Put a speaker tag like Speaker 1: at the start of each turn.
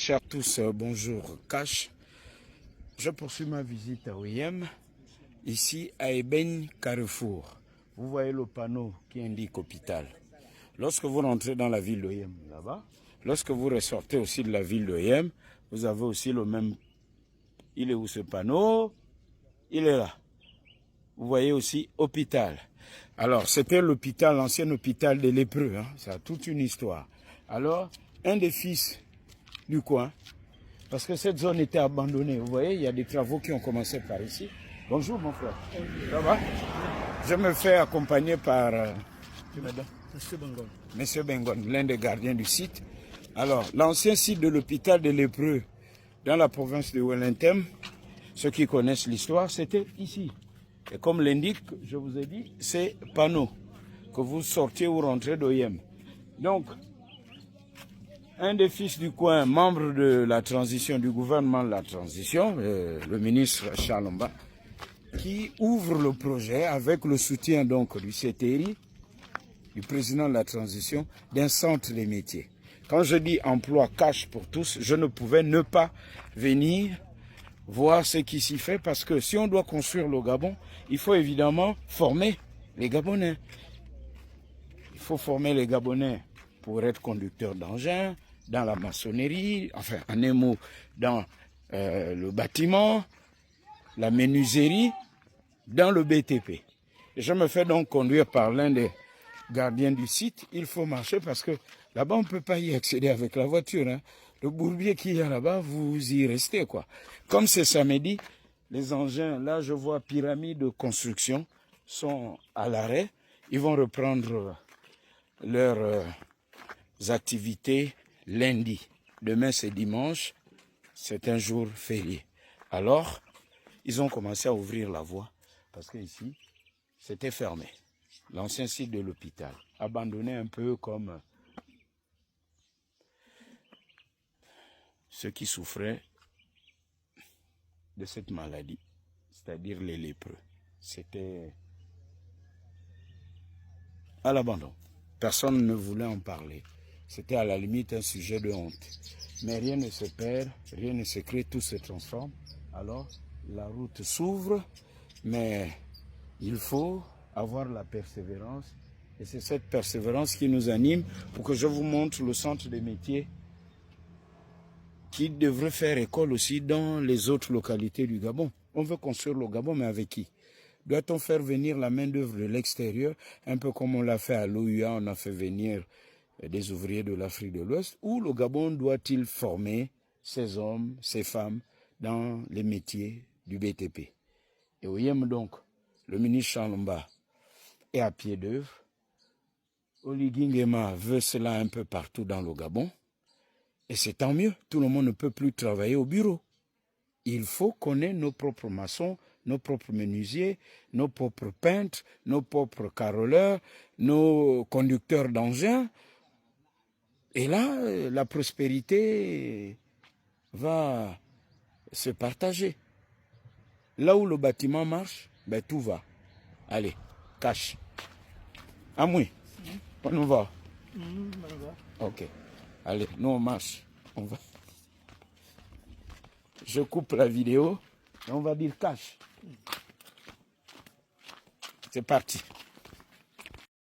Speaker 1: Chers tous, bonjour. Cash. Je poursuis ma visite à OIM, ici à Eben Carrefour. Vous voyez le panneau qui indique hôpital. Lorsque vous rentrez dans la ville d'OIM, là-bas, lorsque vous ressortez aussi de la ville d'OIM, vous avez aussi le même... Il est où ce panneau? Il est là. Vous voyez aussi hôpital. Alors, c'était l'hôpital, l'ancien hôpital des lépreux. Hein. Ça a toute une histoire. Alors, un des fils du coin, parce que cette zone était abandonnée. Vous voyez, il y a des travaux qui ont commencé par ici. Bonjour mon frère. Ça va? Je me fais accompagner par Monsieur Bengon. Monsieur Bengon, l'un des gardiens du site. Alors, l'ancien site de l'hôpital des lépreux dans la province de Wellington, ceux qui connaissent l'histoire, c'était ici. Et comme l'indique, je vous ai dit, c'est panneau que vous sortiez ou rentrez d'OIM. Donc, un des fils du coin, membre de la transition, du gouvernement de la transition, le ministre Chalomba, qui ouvre le projet avec le soutien donc du CTRI, du président de la transition, d'un centre des métiers. Quand je dis emploi cash pour tous, je ne pouvais ne pas venir voir ce qui s'y fait parce que si on doit construire le Gabon, il faut évidemment former les Gabonais. Il faut former les Gabonais pour être conducteurs d'engins, dans la maçonnerie, enfin en un mot, dans le bâtiment, la menuiserie, dans le BTP. Et je me fais donc conduire par l'un des gardiens du site. Il faut marcher parce que là-bas, on ne peut pas y accéder avec la voiture. Hein. Le bourbier qu'il y a là-bas, vous y restez, quoi. Comme c'est samedi, les engins, là, je vois pyramides de construction, sont à l'arrêt. Ils vont reprendre leurs activités lundi. Demain, c'est dimanche. C'est un jour férié. Alors, ils ont commencé à ouvrir la voie parce que ici, c'était fermé. L'ancien site de l'hôpital, abandonné un peu comme ceux qui souffraient de cette maladie, c'est-à-dire les lépreux. C'était à l'abandon. Personne ne voulait en parler. C'était à la limite un sujet de honte. Mais rien ne se perd, rien ne se crée, tout se transforme. Alors, la route s'ouvre, mais il faut avoir la persévérance. Et c'est cette persévérance qui nous anime pour que je vous montre le centre des métiers qui devrait faire école aussi dans les autres localités du Gabon. On veut construire le Gabon, mais avec qui? Doit-on faire venir la main-d'œuvre de l'extérieur, un peu comme on l'a fait à l'OUA, on a fait venir des ouvriers de l'Afrique de l'Ouest, ou le Gabon doit-il former ses hommes, ses femmes dans les métiers du BTP? Et OIM donc, le ministre Chalomba est à pied d'œuvre. Oligui Nguema veut cela un peu partout dans le Gabon. Et c'est tant mieux, tout le monde ne peut plus travailler au bureau. Il faut qu'on ait nos propres maçons, nos propres menuisiers, nos propres peintres, nos propres caroleurs, nos conducteurs d'engins. Et là, la prospérité va se partager. Là où le bâtiment marche, ben tout va. Allez, cash. Amoui, on nous va. Ok. Allez, nous on marche. On va. Je coupe la vidéo et on va dire cash. C'est parti.